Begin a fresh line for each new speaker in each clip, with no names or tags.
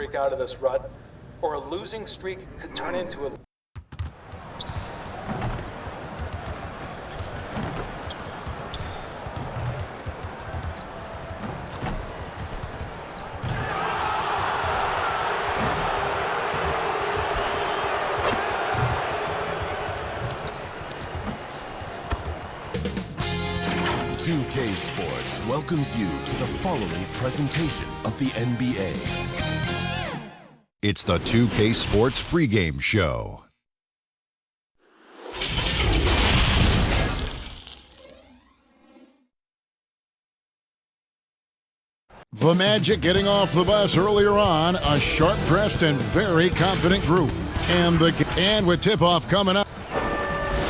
break out of this rut, or a losing streak could turn into a...
K Sports welcomes you to the following presentation of the NBA. It's the 2K Sports pregame show.
The Magic getting off the bus earlier on, a sharp-dressed and very confident group. And with tip-off coming up.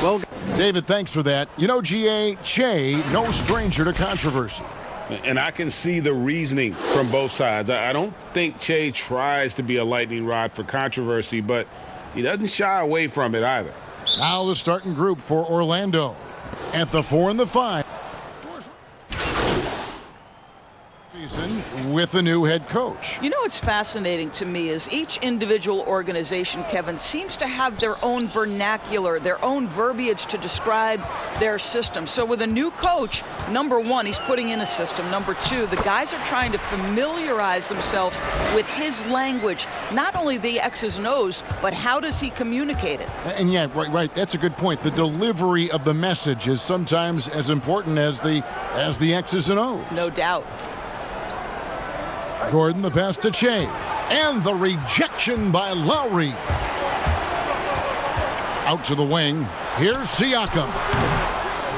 Well, David, thanks for that. You know, G.A., Che, no stranger to controversy.
And I can see the reasoning from both sides. I don't think Che tries to be a lightning rod for controversy, but he doesn't shy away from it either.
Now the starting group for Orlando. At the 4 and the 5. With a new head coach.
You know what's fascinating to me is each individual organization, Kevin, seems to have their own vernacular, their own verbiage to describe their system. So with a new coach, number one, he's putting in a system. Number two, the guys are trying to familiarize themselves with his language, not only the X's and O's, but how does he communicate it?
And yeah, right. That's a good point. The delivery of the message is sometimes as important as the X's and O's.
No doubt.
Gordon, the pass to Che. And the rejection by Lowry. Out to the wing. Here's Siakam.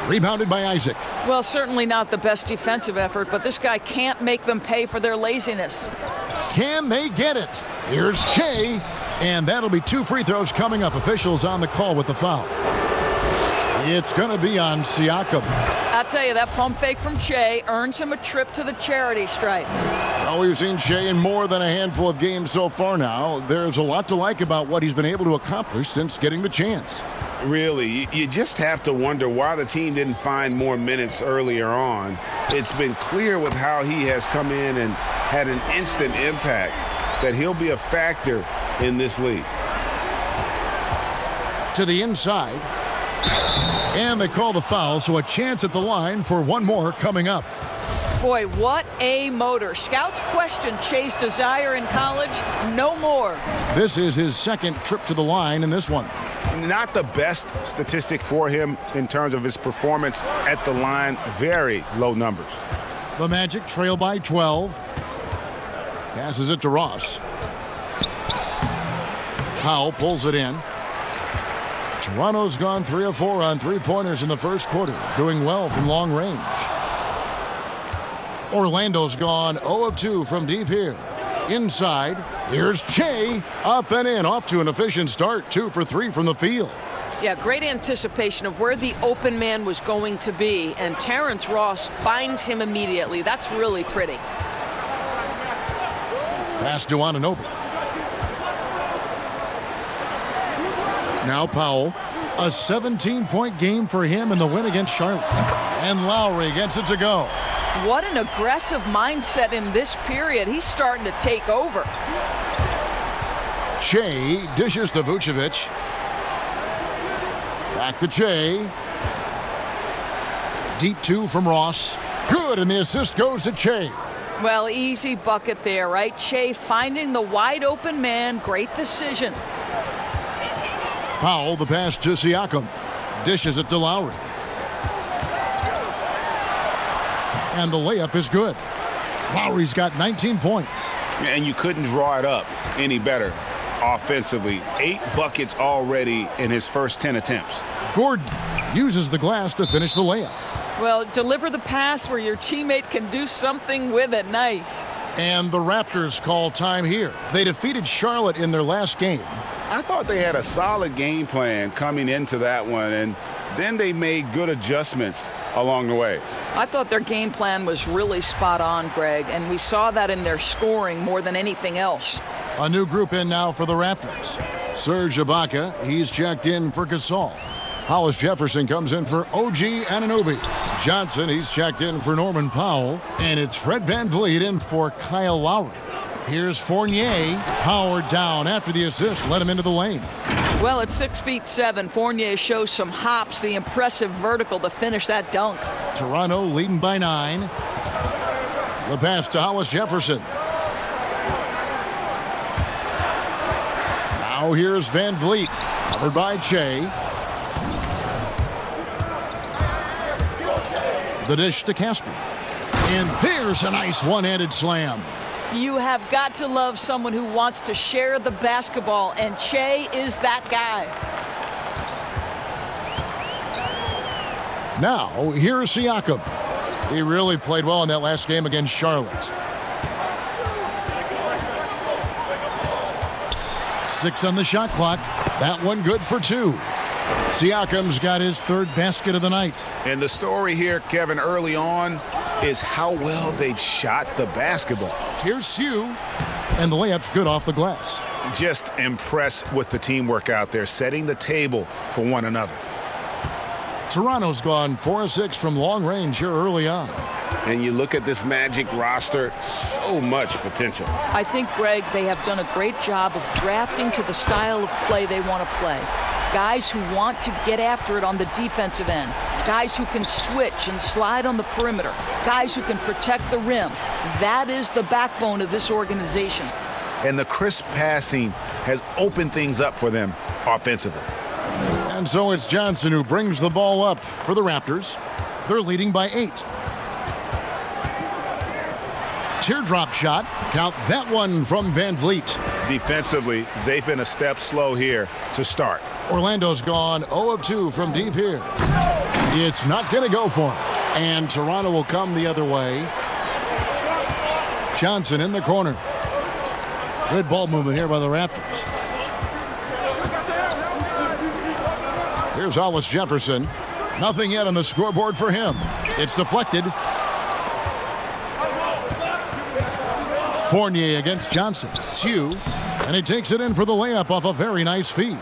Rebounded by Isaac.
Well, certainly not the best defensive effort, but this guy can't make them pay for their laziness.
Can they get it? Here's Che. And that'll be 2 free throws coming up. Officials on the call with the foul. It's going to be on Siakam.
I'll tell you, that pump fake from Che earns him a trip to the charity stripe.
Well, we've seen Che in more than a handful of games so far now. There's a lot to like about what he's been able to accomplish since getting the chance.
Really, you just have to wonder why the team didn't find more minutes earlier on. It's been clear with how he has come in and had an instant impact that he'll be a factor in this league.
To the inside. And they call the foul, so a chance at the line for one more coming up.
Boy, what a motor. Scouts question Che's desire in college. No more.
This is his second trip to the line in this one.
Not the best statistic for him in terms of his performance at the line. Very low numbers.
The Magic trail by 12. Passes it to Ross. Powell pulls it in. Toronto's gone 3 of 4 on three-pointers in the first quarter, doing well from long range. Orlando's gone 0 of 2 from deep here. Inside, here's Che, up and in, off to an efficient start, 2 for 3 from the field.
Yeah, great anticipation of where the open man was going to be, and Terrence Ross finds him immediately. That's really pretty.
Pass to Anunoby. Now Powell, a 17-point game for him in the win against Charlotte. And Lowry gets it to go.
What an aggressive mindset in this period. He's starting to take over.
Che dishes to Vucevic. Back to Che. Deep 2 from Ross. Good, and the assist goes to Che.
Well, easy bucket there, right? Che finding the wide open man. Great decision.
Powell, the pass to Siakam. Dishes it to Lowry. And the layup is good. Lowry's got 19 points.
And you couldn't draw it up any better offensively. 8 buckets already in his first 10 attempts.
Gordon uses the glass to finish the layup.
Well, deliver the pass where your teammate can do something with it. Nice.
And the Raptors call time here. They defeated Charlotte in their last game.
I thought they had a solid game plan coming into that one, and then they made good adjustments along the way.
I thought their game plan was really spot on, Greg, and we saw that in their scoring more than anything else.
A new group in now for the Raptors. Serge Ibaka, he's checked in for Gasol. Hollis Jefferson comes in for OG Anunoby. Johnson, he's checked in for Norman Powell. And it's Fred VanVleet in for Kyle Lowry. Here's Fournier, powered down after the assist, led him into the lane.
Well, at 6'7", Fournier shows some hops, the impressive vertical to finish that dunk.
Toronto leading by 9. The pass to Hollis Jefferson. Now here's Van Vliet, covered by Che. The dish to Caspi. And there's a nice one-handed slam.
You have got to love someone who wants to share the basketball, and Che is that guy.
Now, here's Siakam. He really played well in that last game against Charlotte. 6 on the shot clock. That one good for 2. Siakam's got his 3rd basket of the night.
And the story here, Kevin, early on is how well they've shot the basketball.
Here's Sue, and the layup's good off the glass.
Just impressed with the teamwork out there, setting the table for one another.
Toronto's gone 4-6 from long range here early on.
And you look at this Magic roster, so much potential.
I think, Greg, they have done a great job of drafting to the style of play they want to play. Guys who want to get after it on the defensive end. Guys who can switch and slide on the perimeter. Guys who can protect the rim. That is the backbone of this organization.
And the crisp passing has opened things up for them offensively.
And so it's Johnson who brings the ball up for the Raptors. They're leading by 8. Teardrop shot. Count that one from Van Vliet.
Defensively, they've been a step slow here to start.
Orlando's gone 0 of 2 from deep here. It's not going to go for him. And Toronto will come the other way. Johnson in the corner. Good ball movement here by the Raptors. Here's Hollis Jefferson. Nothing yet on the scoreboard for him. It's deflected. Fournier against Johnson. Sue. And he takes it in for the layup off a very nice feed.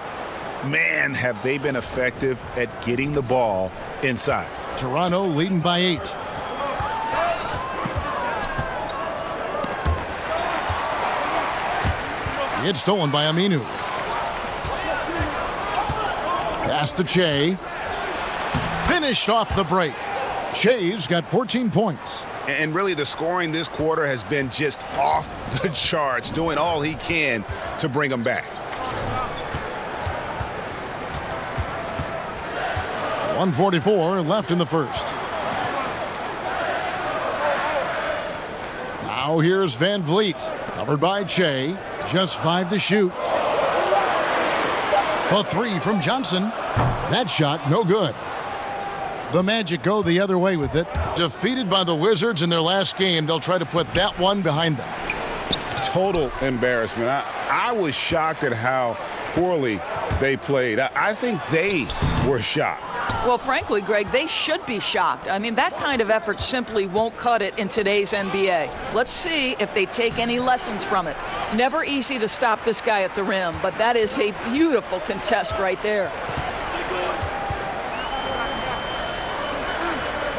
Man, have they been effective at getting the ball inside.
Toronto leading by 8. It's stolen by Aminu. Pass to Che. Finished off the break. Che's got 14 points.
And really the scoring this quarter has been just off the charts, doing all he can to bring them back.
1:44 left in the first. Now here's Van Vliet, covered by Che. Just 5 to shoot. A 3 from Johnson. That shot no good. The Magic go the other way with it. Defeated by the Wizards in their last game, they'll try to put that one behind them.
Total embarrassment. I was shocked at how poorly they played. I think they were shocked.
Well, frankly, Greg, they should be shocked. I mean, that kind of effort simply won't cut it in today's NBA. Let's see if they take any lessons from it. Never easy to stop this guy at the rim, but that is a beautiful contest right there.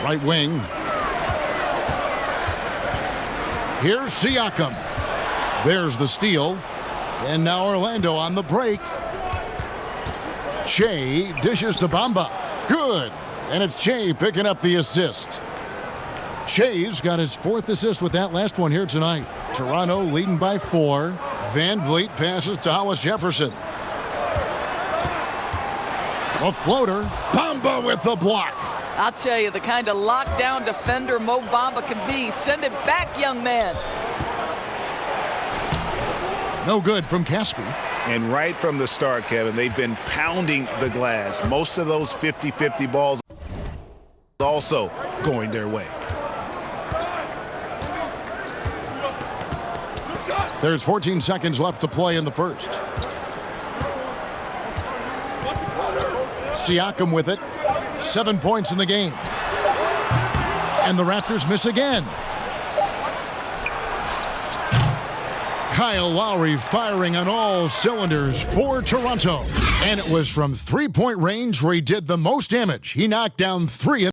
Right wing. Here's Siakam. There's the steal. And now Orlando on the break. Che dishes to Bamba. Good. And it's Che picking up the assist. Che's got his 4th assist with that last one here tonight. Toronto leading by 4. Van Vliet passes to Hollis Jefferson. A floater. Bamba with the block.
I'll tell you, the kind of lockdown defender Mo Bamba can be. Send it back, young man.
No good from Caspi.
And right from the start, Kevin, they've been pounding the glass. Most of those 50-50 balls also going their way.
There's 14 seconds left to play in the first. Siakam with it. 7 points in the game. And the Raptors miss again. Kyle Lowry firing on all cylinders for Toronto. And it was from three-point range where he did the most damage. He knocked down 3.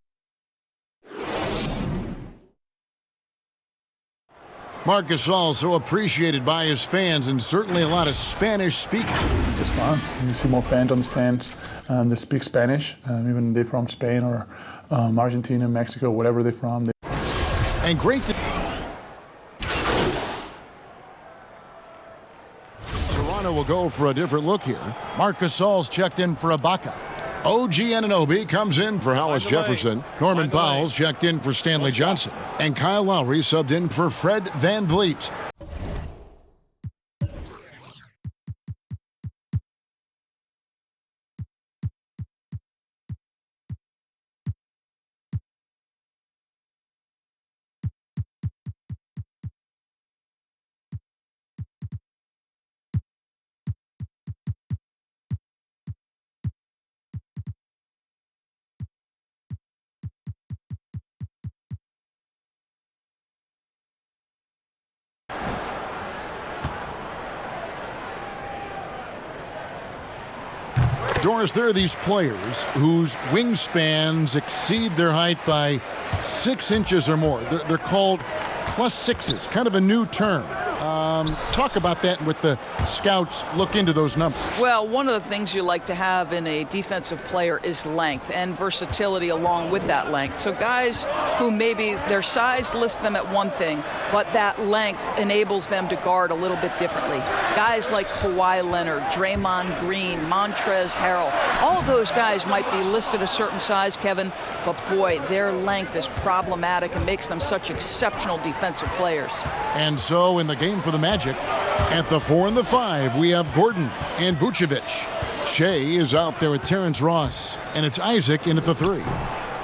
Marcus Gasol, so appreciated by his fans, and certainly a lot of Spanish speakers.
It's just fun. You see more fans on the stands that speak Spanish, even if they're from Spain or Argentina, Mexico, whatever they're from.
And great. Toronto will go for a different look here. Marcus Gasol's checked in for Ibaka. OG Anunoby comes in for Hollis Jefferson. Norman Powell's checked in for Stanley Johnson. And Kyle Lowry subbed in for Fred VanVleet. Doris, there are these players whose wingspans exceed their height by 6 inches or more. They're called plus sixes, kind of a new term. Talk about that with the scouts look into those numbers.
Well, one of the things you like to have in a defensive player is length and versatility along with that length. So guys who maybe their size lists them at one thing, but that length enables them to guard a little bit differently. Guys like Kawhi Leonard, Draymond Green, Montrezl Harrell, all of those guys might be listed a certain size, Kevin, but boy, their length is problematic and makes them such exceptional defensive players.
And so in the game for the Magic, at the 4 and the 5, we have Gordon and Vucevic. Shea is out there with Terrence Ross, and it's Isaac in at the 3.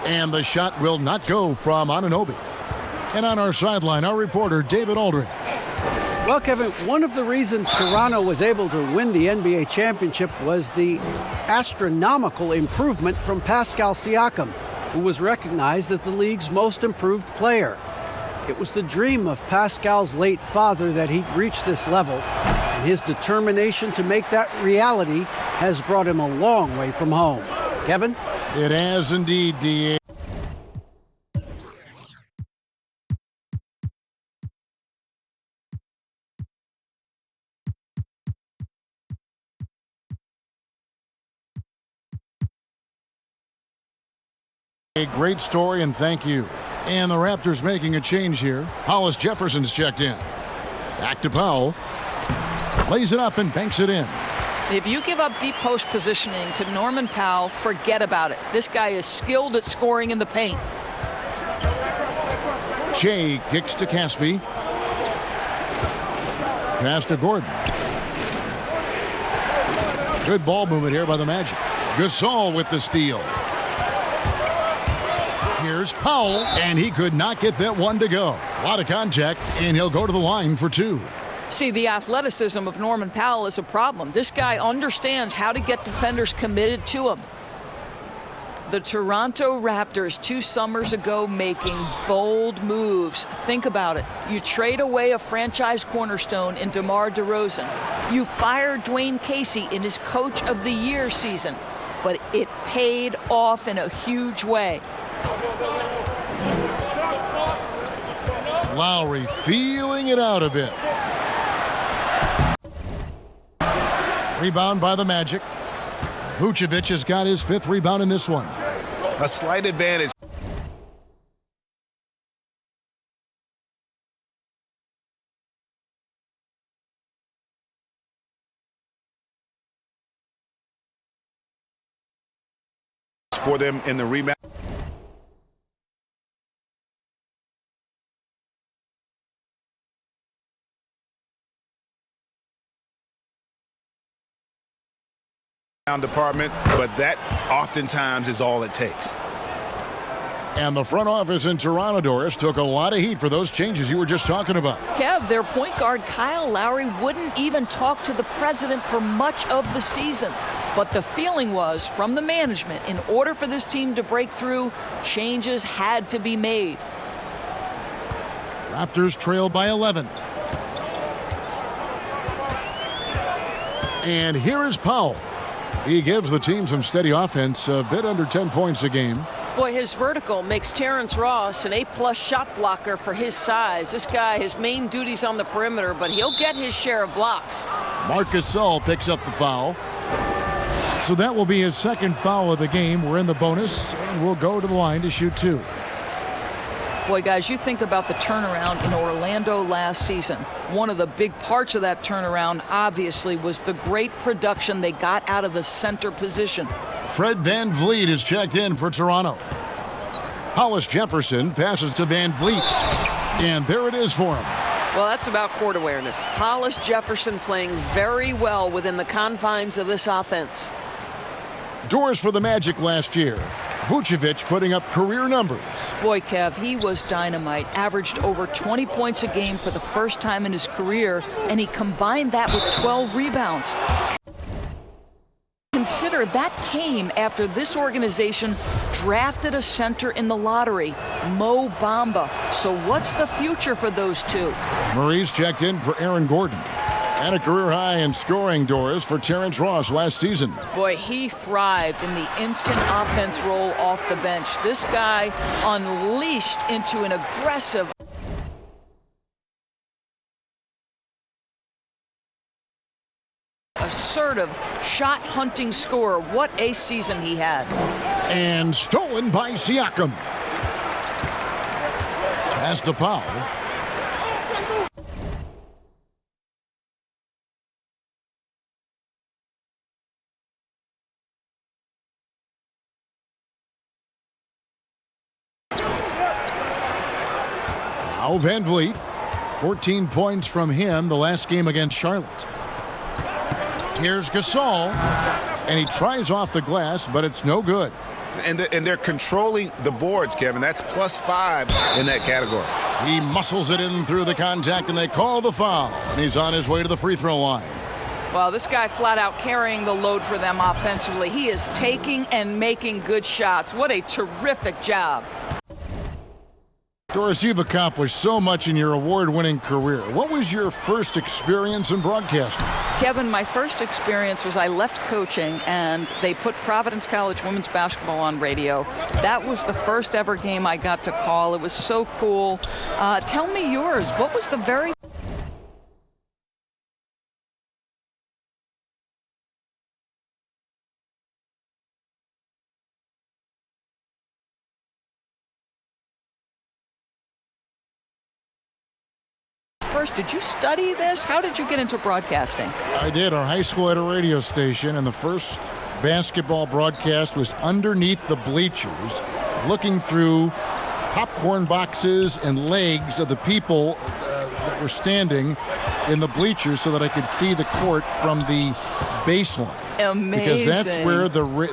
And the shot will not go from Anunoby. And on our sideline, our reporter, David Aldridge.
Well, Kevin, one of the reasons Toronto was able to win the NBA championship was the astronomical improvement from Pascal Siakam, who was recognized as the league's most improved player. It was the dream of Pascal's late father that he'd reach this level, and his determination to make that reality has brought him a long way from home. Kevin?
It has indeed, D.A. A great story, and thank you. And the Raptors making a change here. Hollis Jefferson's checked in. Back to Powell. Lays it up and banks it in.
If you give up deep post positioning to Norman Powell, forget about it. This guy is skilled at scoring in the paint.
Shea kicks to Caspi. Pass to Gordon. Good ball movement here by the Magic. Gasol with the steal. Here's Powell, and he could not get that one to go. A lot of contact, and he'll go to the line for 2.
See, the athleticism of Norman Powell is a problem. This guy understands how to get defenders committed to him. The Toronto Raptors 2 summers ago making bold moves. Think about it. You trade away a franchise cornerstone in DeMar DeRozan. You fire Dwayne Casey in his Coach of the Year season. But it paid off in a huge way.
Lowry feeling it out a bit. Rebound by the Magic. Vucevic has got his 5th rebound in this one.
A slight advantage. For them in the rebound. Department, but that oftentimes is all it takes.
And the front office in Toronto, Doris, took a lot of heat for those changes you were just talking about.
Kev, their point guard Kyle Lowry wouldn't even talk to the president for much of the season. But the feeling was, from the management, in order for this team to break through, changes had to be made.
Raptors trail by 11. And here is Powell. He gives the team some steady offense, a bit under 10 points a game.
Boy, his vertical makes Terrence Ross an A+ shot blocker for his size. This guy, his main duty's on the perimeter, but he'll get his share of blocks.
Marcus Gasol picks up the foul. So that will be his second foul of the game. We're in the bonus, and we'll go to the line to shoot 2.
Boy, guys, you think about the turnaround in Orlando last season. One of the big parts of that turnaround, obviously, was the great production they got out of the center position.
Fred VanVleet is checked in for Toronto. Hollis Jefferson passes to VanVleet. And there it is for him.
Well, that's about court awareness. Hollis Jefferson playing very well within the confines of this offense.
Doors for the Magic last year. Vucevic putting up career numbers.
Boy, Kev, he was dynamite. Averaged over 20 points a game for the first time in his career, and he combined that with 12 rebounds. Consider that came after this organization drafted a center in the lottery, Mo Bamba. So what's the future for those two?
Murray's checked in for Aaron Gordon. And a career high in scoring, Doris, for Terrence Ross last season.
Boy, he thrived in the instant offense role off the bench. This guy unleashed into an aggressive, assertive, shot-hunting scorer. What a season he had.
And stolen by Siakam. Pass to Powell. Now VanVleet, 14 points from him the last game against Charlotte. Here's Gasol, and he tries off the glass, but it's no good.
And they're controlling the boards, Kevin. That's +5 in that category.
He muscles it in through the contact, and they call the foul. And he's on his way to the free throw line.
Well, this guy flat out carrying the load for them offensively. He is taking and making good shots. What a terrific job.
Doris, you've accomplished so much in your award-winning career. What was your first experience in broadcasting?
Kevin, my first experience was I left coaching, and they put Providence College women's basketball on radio. That was the first ever game I got to call. It was so cool. Tell me yours. What was the very... First, did you study this? How did you get into broadcasting?
I did. Our high school had a radio station, and the first basketball broadcast was underneath the bleachers, looking through popcorn boxes and legs of the people that were standing in the bleachers so that I could see the court from the baseline.
Amazing.
Because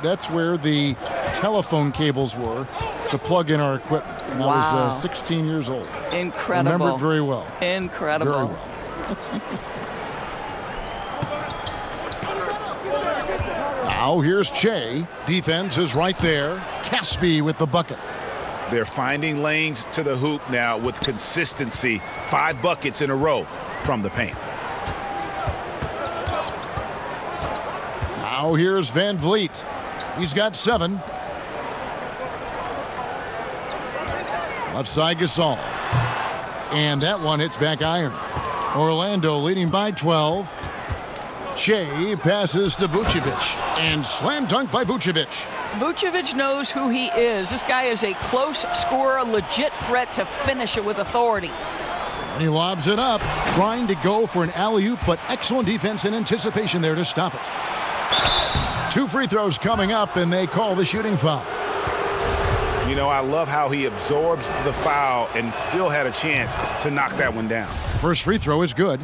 that's where the telephone cables were to plug in our equipment. And
wow.
I was 16 years old.
Incredible.
Remember it very well.
Incredible.
Very well. Now here's Che. Defense is right there. Caspi with the bucket.
They're finding lanes to the hoop now with consistency. 5 buckets in a row from the paint.
Now here's VanVleet. He's got 7. Left side Gasol. And that one hits back iron. Orlando leading by 12. Che passes to Vucevic. And slam dunk by Vucevic.
Vucevic knows who he is. This guy is a close scorer, a legit threat to finish it with authority.
He lobs it up, trying to go for an alley-oop, but excellent defense and anticipation there to stop it. 2 free throws coming up, and they call the shooting foul.
You know, I love how he absorbs the foul and still had a chance to knock that one down.
First free throw is good.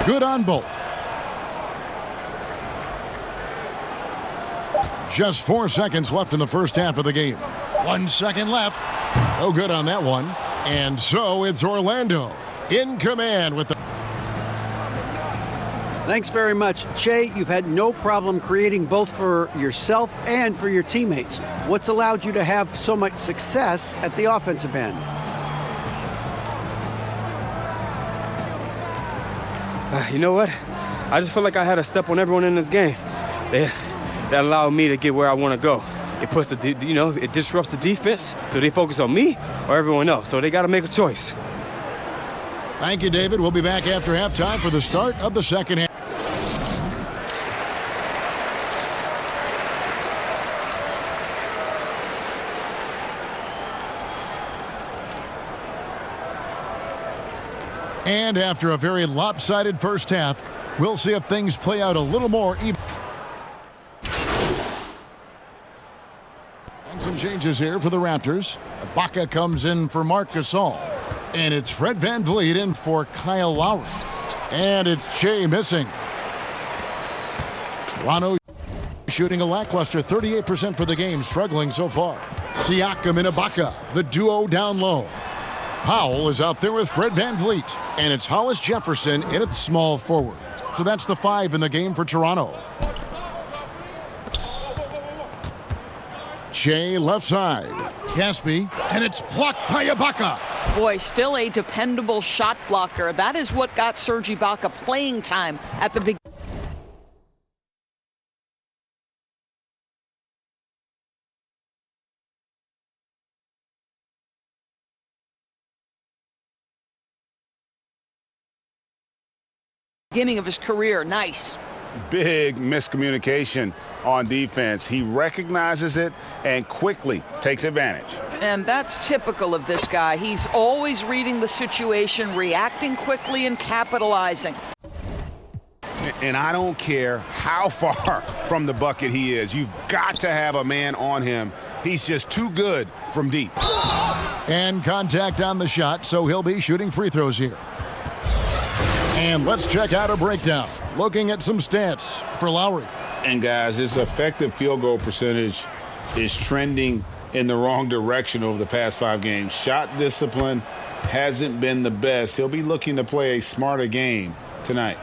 Good on both. Just 4 seconds left in the first half of the game. 1 second left. No good on that one. And so it's Orlando in command with the...
Thanks very much. Che, you've had no problem creating both for yourself and for your teammates. What's allowed you to have so much success at the offensive end?
You know what? I just feel like I had a step on everyone in this game. They that allow me to get where I want to go. It puts it disrupts the defense. Do they focus on me or everyone else? So they got to make a choice.
Thank you, David. We'll be back after halftime for the start of the second half. And after a very lopsided first half, we'll see if things play out a little more even. And some changes here for the Raptors. Ibaka comes in for Marc Gasol. And it's Fred VanVleet in for Kyle Lowry. And it's Shea missing. Toronto shooting a lackluster 38% for the game, struggling so far. Siakam and Ibaka, the duo down low. Powell is out there with Fred VanVleet. And it's Hollis Jefferson in at small forward. So that's the 5 in the game for Toronto. Shea left side. Caspi, and it's blocked by Ibaka.
Boy, still a dependable shot blocker. That is what got Serge Ibaka playing time at the beginning. Beginning of his career. Nice.
Big miscommunication on defense. He recognizes it and quickly takes advantage.
And that's typical of this guy. He's always reading the situation, reacting quickly, and capitalizing.
And I don't care how far from the bucket he is. You've got to have a man on him. He's just too good from deep.
And contact on the shot, so he'll be shooting free throws here. And let's check out a breakdown. Looking at some stats for Lowry.
And guys, his effective field goal percentage is trending in the wrong direction over the past 5 games. Shot discipline hasn't been the best. He'll be looking to play a smarter game tonight.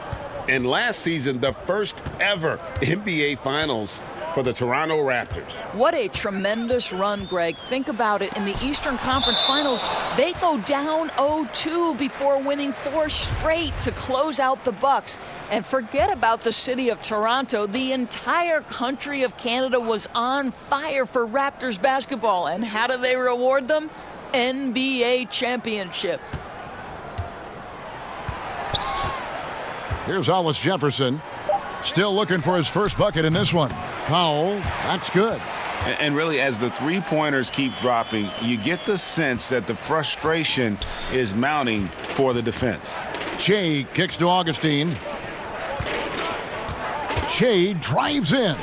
And last season, the first ever NBA Finals for the Toronto Raptors.
What a tremendous run, Greg. Think about it. In the Eastern Conference Finals, they go down 0-2 before winning 4 straight to close out the Bucks. And forget about the city of Toronto. The entire country of Canada was on fire for Raptors basketball. And how do they reward them? NBA championship.
Here's Hollis Jefferson. Still looking for his first bucket in this one. Powell, that's good.
And really, as the three-pointers keep dropping, you get the sense that the frustration is mounting for the defense.
Shea kicks to Augustine. Shea drives in.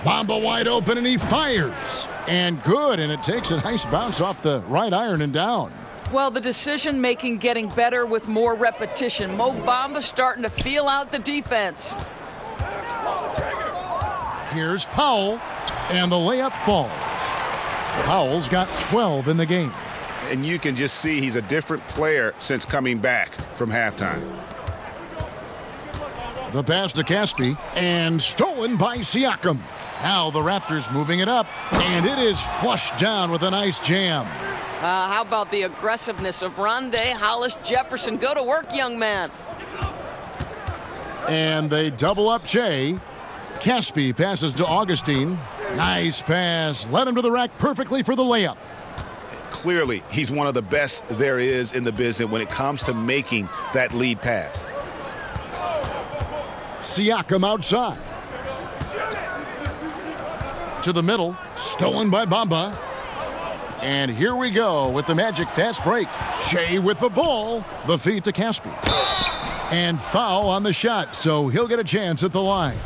Bamba wide open, and he fires. And good, and it takes a nice bounce off the right iron and down.
Well, the decision-making getting better with more repetition. Mo Bamba starting to feel out the defense.
Here's Powell, and the layup falls. Powell's got 12 in the game.
And you can just see he's a different player since coming back from halftime.
The pass to Caspi, and stolen by Siakam. Now the Raptors moving it up, and it is flushed down with a nice jam.
How about the aggressiveness of Rondé Hollis Jefferson? Go to work, young man.
And they double up Shea. Caspi passes to Augustine. Nice pass. Led him to the rack perfectly for the layup.
Clearly, he's one of the best there is in the business when it comes to making that lead pass.
Siakam outside. To the middle. Stolen by Bamba. And here we go with the Magic fast break. Shea with the ball. The feed to Caspi. And foul on the shot, so he'll get a chance at the line.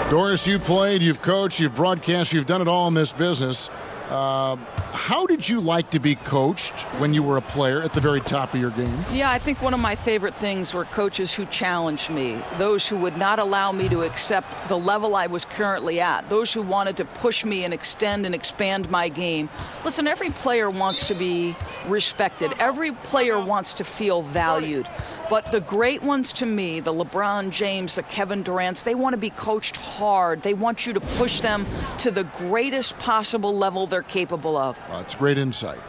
Doris, you played, you've coached, you've broadcast, you've done it all in this business. How did you like to be coached when you were a player at the very top of your game?
Yeah, I think one of my favorite things were coaches who challenged me, those who would not allow me to accept the level I was currently at, those who wanted to push me and extend and expand my game. Listen, every player wants to be respected. Every player wants to feel valued. But the great ones to me, the LeBron James, the Kevin Durants, they want to be coached hard. They want you to push them to the greatest possible level they're capable of.
Well, that's great insight.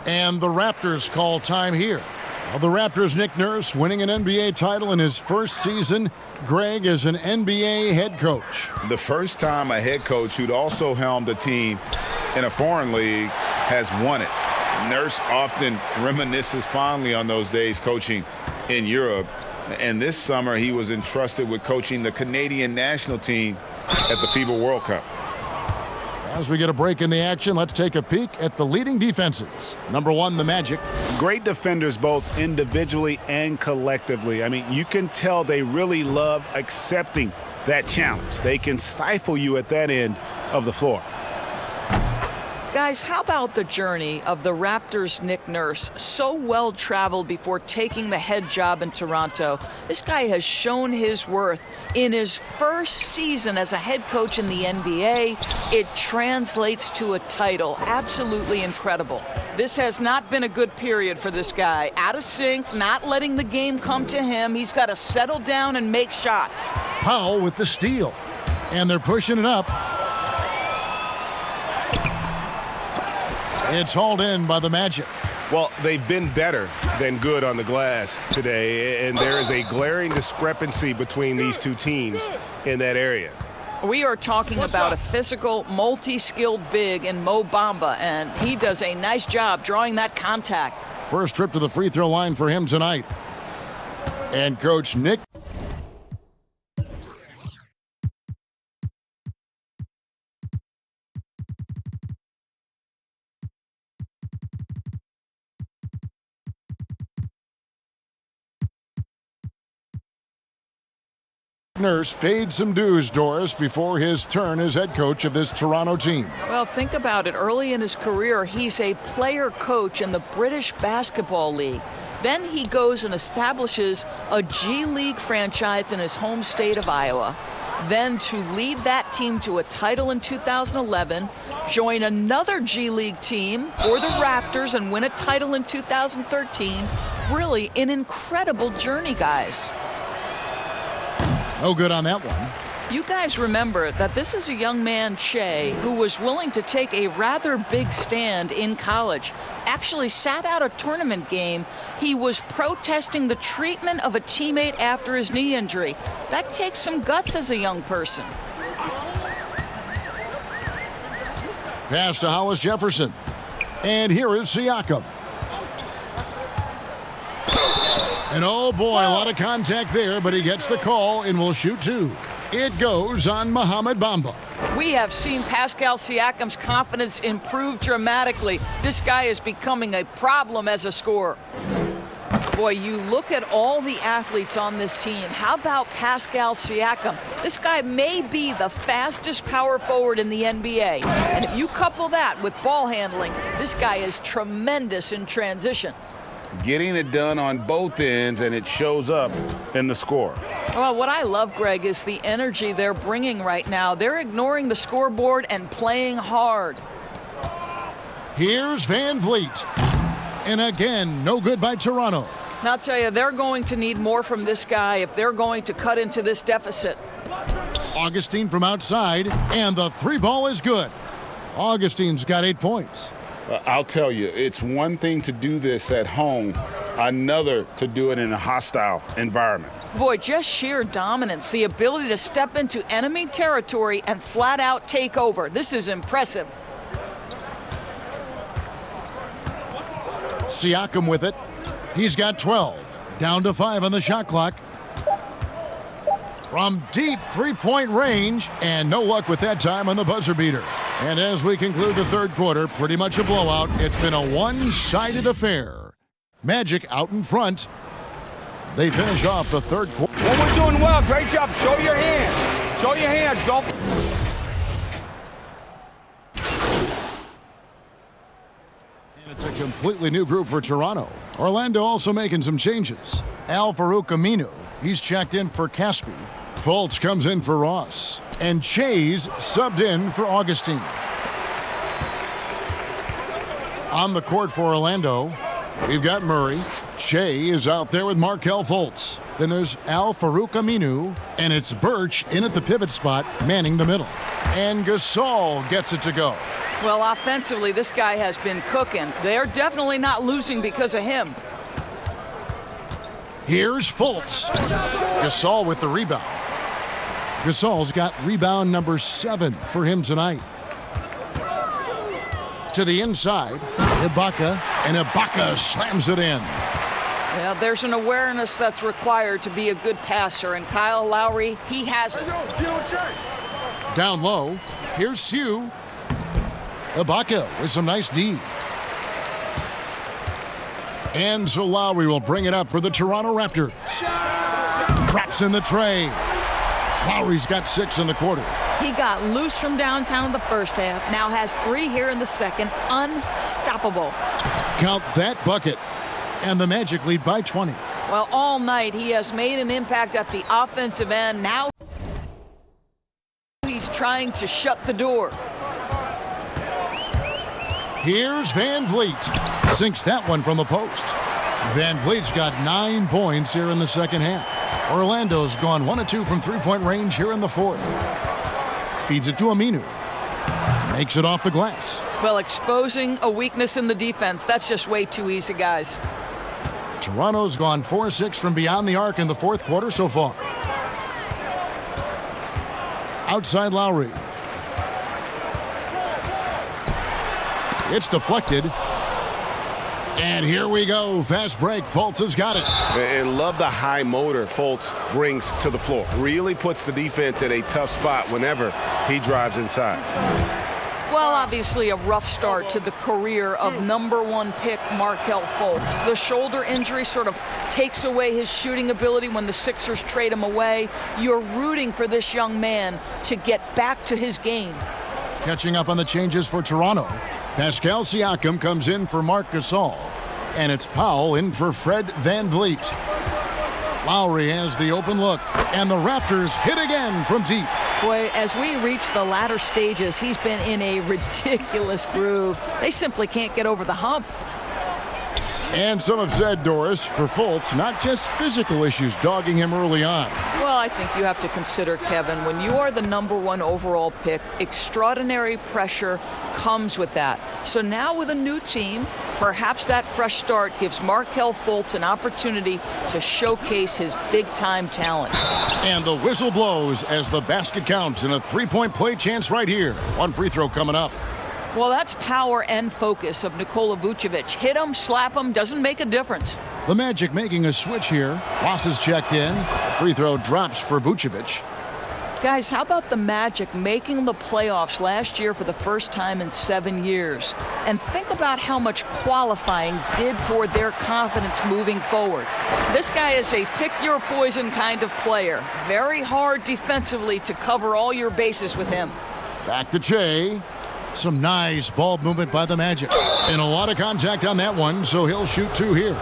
And the Raptors call time here. Well, the Raptors' Nick Nurse winning an NBA title in his first season. Greg is an NBA head coach.
The first time a head coach who'd also helmed a team in a foreign league has won it. Nurse often reminisces fondly on those days coaching in Europe. And this summer, he was entrusted with coaching the Canadian national team at the FIBA World Cup.
As we get a break in the action, let's take a peek at the leading defenses. Number 1, the Magic.
Great defenders both individually and collectively. I mean, you can tell they really love accepting that challenge. They can stifle you at that end of the floor.
Guys, how about the journey of the Raptors' Nick Nurse? So well traveled before taking the head job in Toronto. This guy has shown his worth in his first season as a head coach in the NBA. It translates to a title. Absolutely incredible. This has not been a good period for this guy. Out of sync, not letting the game come to him. He's got to settle down and make shots.
Powell with the steal. And they're pushing it up. It's hauled in by the Magic.
Well, they've been better than good on the glass today, and there is a glaring discrepancy between these two teams in that area.
We are talking about a physical, multi-skilled big in Mo Bamba, and he does a nice job drawing that contact.
First trip to the free throw line for him tonight. And Coach Nick. Nurse paid some dues, Doris, before his turn as head coach of this Toronto team.
Well, think about it. Early in his career, he's a player coach in the British Basketball League. Then he goes and establishes a G League franchise in his home state of Iowa. Then to lead that team to a title in 2011, join another G League team for the Raptors and win a title in 2013. Really an incredible journey, guys.
No good on that one.
You guys remember that this is a young man, Che, who was willing to take a rather big stand in college. Actually sat out a tournament game. He was protesting the treatment of a teammate after his knee injury. That takes some guts as a young person.
Pass to Hollis Jefferson. And here is Siakam. And oh boy, a lot of contact there, but he gets the call and will shoot 2. It goes on Mohamed Bamba.
We have seen Pascal Siakam's confidence improve dramatically. This guy is becoming a problem as a scorer. Boy, you look at all the athletes on this team. How about Pascal Siakam? This guy may be the fastest power forward in the NBA. And if you couple that with ball handling, this guy is tremendous in transition.
Getting it done on both ends, and it shows up in the score.
Well, what I love, Greg, is the energy they're bringing right now. They're ignoring the scoreboard and playing hard.
Here's Van Vliet. And again, no good by Toronto.
Now, I'll tell you, they're going to need more from this guy if they're going to cut into this deficit.
Augustine from outside, and the 3 ball is good. Augustine's got 8 points.
I'll tell you, it's one thing to do this at home, another to do it in a hostile environment.
Boy, just sheer dominance, the ability to step into enemy territory and flat out take over. This is impressive.
Siakam with it. He's got 12. Down to 5 on the shot clock. From deep three-point range, and no luck with that time on the buzzer beater. And as we conclude the third quarter, pretty much a blowout. It's been a one-sided affair. Magic out in front. They finish off the third quarter.
Well, we're doing well. Great job. Show your hands. Show your hands. Don't.
And it's a completely new group for Toronto. Orlando also making some changes. Al-Farouq Aminu, he's checked in for Caspi. Fultz comes in for Ross. And Chase subbed in for Augustine. On the court for Orlando, we've got Murray. Shea is out there with Markelle Fultz. Then there's Al-Farouq Aminu, and it's Birch in at the pivot spot, manning the middle. And Gasol gets it to go.
Well, offensively, this guy has been cooking. They're definitely not losing because of him.
Here's Fultz. Gasol with the rebound. Gasol's got rebound number 7 for him tonight. To the inside, Ibaka, and Ibaka slams it in.
Yeah, there's an awareness that's required to be a good passer, and Kyle Lowry, he has it.
Down low, here's Hugh. Ibaka with some nice D. And so Lowry will bring it up for the Toronto Raptors. Drops in the tray. Lowry's got 6 in the quarter.
He got loose from downtown in the first half, now has 3 here in the second. Unstoppable.
Count that bucket. And the Magic lead by 20.
Well, all night he has made an impact at the offensive end. Now he's trying to shut the door.
Here's Van Vliet. Sinks that one from the post. Van Vliet's got 9 points here in the second half. Orlando's gone 1 of 2 from three-point range here in the fourth. Feeds it to Aminu. Makes it off the glass.
Well, exposing a weakness in the defense, that's just way too easy, guys.
Toronto's gone 4-6 from beyond the arc in the fourth quarter so far. Outside Lowry. It's deflected. And here we go. Fast break. Fultz has got it.
And love the high motor Fultz brings to the floor. Really puts the defense in a tough spot whenever he drives inside.
Well, obviously a rough start to the career of #1 pick Markelle Fultz. The shoulder injury sort of takes away his shooting ability when the Sixers trade him away. You're rooting for this young man to get back to his game.
Catching up on the changes for Toronto. Pascal Siakam comes in for Marc Gasol. And it's Powell in for Fred VanVleet. Lowry has the open look. And the Raptors hit again from deep.
Boy, as we reach the latter stages, he's been in a ridiculous groove. They simply can't get over the hump.
And some have said, Doris, for Fultz, not just physical issues dogging him early on.
Well, I think you have to consider, Kevin, when you are the #1 overall pick, extraordinary pressure comes with that. So now with a new team, perhaps that fresh start gives Markelle Fultz an opportunity to showcase his big-time talent.
And the whistle blows as the basket counts and a three-point play chance right here. One free throw coming up.
Well, that's power and focus of Nikola Vucevic. Hit him, slap him, doesn't make a difference.
The Magic making a switch here. Ross is checked in. The free throw drops for Vucevic.
Guys, how about the Magic making the playoffs last year for the first time in 7 years? And think about how much qualifying did for their confidence moving forward. This guy is a pick-your-poison kind of player. Very hard defensively to cover all your bases with him.
Back to Che. Some nice ball movement by the Magic. And a lot of contact on that one, so he'll shoot 2 here.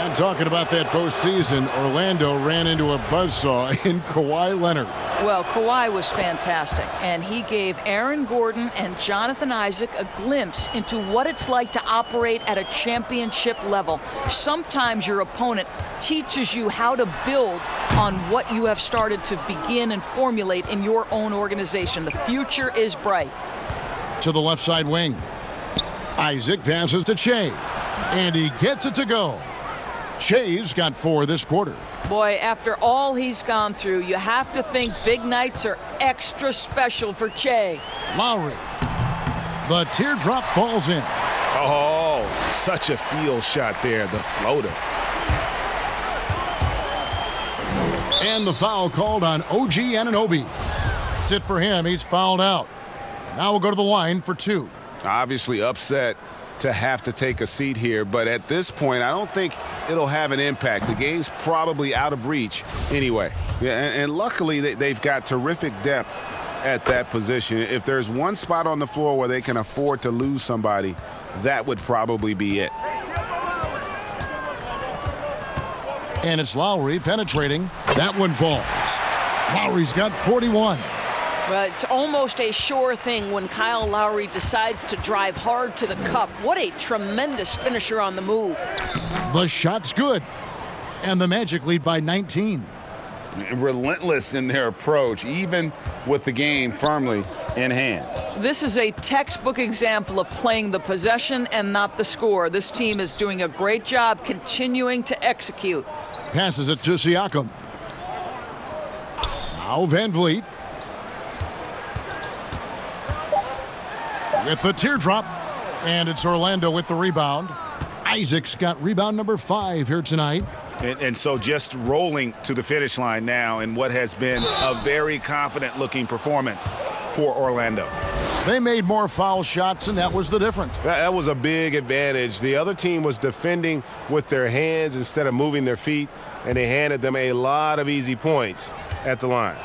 And talking about that postseason, Orlando ran into a buzzsaw in Kawhi Leonard.
Well, Kawhi was fantastic, and he gave Aaron Gordon and Jonathan Isaac a glimpse into what it's like to operate at a championship level. Sometimes your opponent teaches you how to build on what you have started to begin and formulate in your own organization. The future is bright.
To the left side wing. Isaac passes to Che, and he gets it to go. Che's got 4 this quarter.
Boy, after all he's gone through, you have to think big nights are extra special for Che.
Lowry. The teardrop falls in.
Oh, such a field shot there, the floater.
And the foul called on OG Anunoby. That's it for him. He's fouled out. Now we'll go to the line for 2.
Obviously upset to have to take a seat here, but at this point, I don't think it'll have an impact. The game's probably out of reach anyway. Yeah, and luckily, they've got terrific depth at that position. If there's one spot on the floor where they can afford to lose somebody, that would probably be it.
And it's Lowry penetrating. That one falls. Lowry's got 41.
Well, it's almost a sure thing when Kyle Lowry decides to drive hard to the cup. What a tremendous finisher on the move.
The shot's good. And the Magic lead by 19.
relentless in their approach, even with the game firmly in hand.
This is a textbook example of playing the possession and not the score. This team is doing a great job continuing to execute.
Passes it to Siakam. Now Van Vliet. With the teardrop. And it's Orlando with the rebound. Isaac's got rebound number 5 here tonight.
And so just rolling to the finish line now in what has been a very confident-looking performance for Orlando.
They made more foul shots, and that was the difference.
That was a big advantage. The other team was defending with their hands instead of moving their feet, and they handed them a lot of easy points at the line.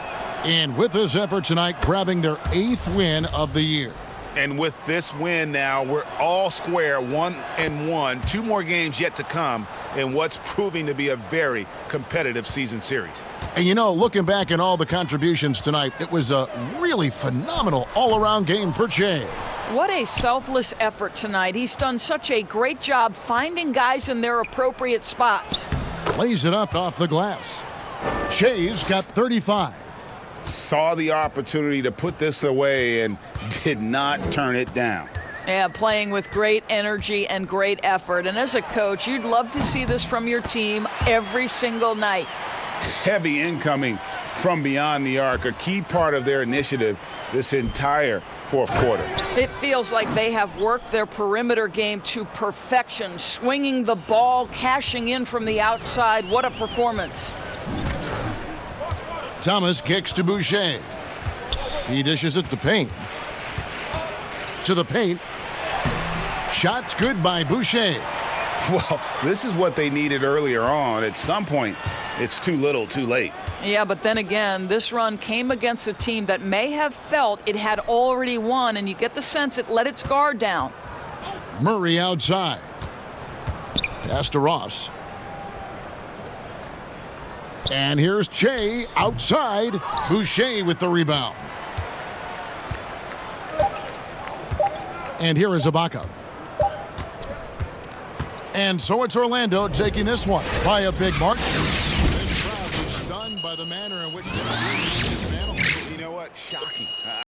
And with this effort tonight, grabbing their 8th win of the year.
And with this win now, we're all square, 1-1. 2 more games yet to come in what's proving to be a very competitive season series.
And you know, looking back at all the contributions tonight, it was a really phenomenal all-around game for Jay.
What a selfless effort tonight. He's done such a great job finding guys in their appropriate spots.
Lays it up off the glass. Shay's got 35.
Saw the opportunity to put this away and did not turn it down.
Yeah, playing with great energy and great effort. And as a coach, you'd love to see this from your team every single night.
Heavy incoming from beyond the arc, a key part of their initiative this entire fourth quarter.
It feels like they have worked their perimeter game to perfection, swinging the ball, cashing in from the outside. What a performance.
Thomas kicks to Boucher. He dishes it to Payne. To the paint. Shots good by Boucher.
Well, this is what they needed earlier on. At some point, it's too little, too late.
Yeah, but then again, this run came against a team that may have felt it had already won, and you get the sense it let its guard down.
Murray outside. Pass to Ross. And here's Che outside. Boucher with the rebound. And here is Ibaka. And so it's Orlando taking this one by a big margin. This crowd is stunned by the manner in which...
You know what? Shocking.